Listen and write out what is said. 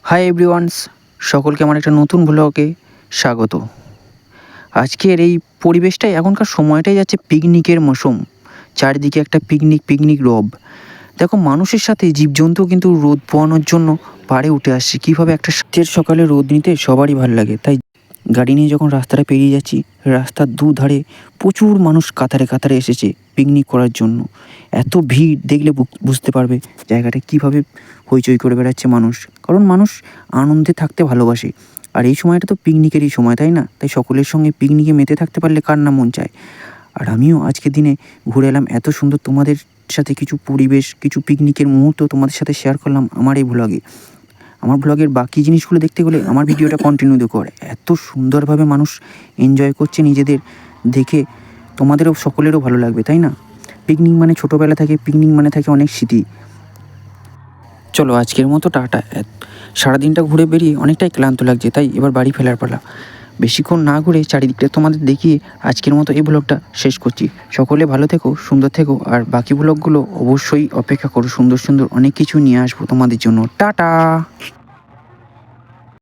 High everyone's, সকলকে আমার একটা নতুন ব্লগে স্বাগত। আজকের এই পরিবেশটাই এখনকার সময়টাই যাচ্ছে পিকনিকের মৌসুম। চারিদিকে একটা পিকনিক রব। দেখো, মানুষের সাথে জীবজন্তুও কিন্তু রোদ পোয়ানোর জন্য পাড়ে উঠে আসছে। কীভাবে একটা শীতের সকালে রোদ নিতে সবারই ভালো লাগে। তাই গাড়ি নিয়ে যখন রাস্তাটা পেরিয়ে যাচ্ছি, রাস্তার দুধারে প্রচুর মানুষ কাতারে কাতারে এসেছে পিকনিক করার জন্য। এত ভিড় দেখলে বুঝতে পারবে জায়গাটা কীভাবে হইচই করে বেড়াচ্ছে মানুষ। কারণ মানুষ আনন্দে থাকতে ভালোবাসে। আর এই সময়টা তো পিকনিকেরই সময়, তাই না? তাই সকলের সঙ্গে পিকনিকে মেতে থাকতে পারলে কার না মন চায়। আর আমিও আজকের দিনে ঘুরে এলাম এত সুন্দর, তোমাদের সাথে কিছু পরিবেশ, কিছু পিকনিকের মুহূর্ত তোমাদের সাথে শেয়ার করলাম আমার এই ব্লগে। আমার ব্লগের বাকি জিনিসগুলো দেখতে গেলে আমার ভিডিওটা কন্টিনিউ দেখো। এত সুন্দরভাবে মানুষ এনজয় করছে নিজেদের, দেখে তোমাদেরও সকলেরও ভালো লাগবে, তাই না? পিকনিক মানে ছোটোবেলা থেকে, পিকনিক মানে থাকে অনেক স্মৃতি। চলো আজকের মতো টাটা। সারাদিনটা ঘুরে বেরিয়ে অনেকটাই ক্লান্ত লাগছে, তাই এবার বাড়ি ফেরার পালা। বেশিক্ষণ না ঘুরে চারিদিকটা তোমাদের দেখিয়ে আজকের মতো এই ব্লগটা শেষ করছি। সকলে ভালো থেকো, সুন্দর থেকো। আর বাকি ব্লগগুলো অবশ্যই অপেক্ষা করো, সুন্দর সুন্দর অনেক কিছু নিয়ে আসবো তোমাদের জন্য। টাটা।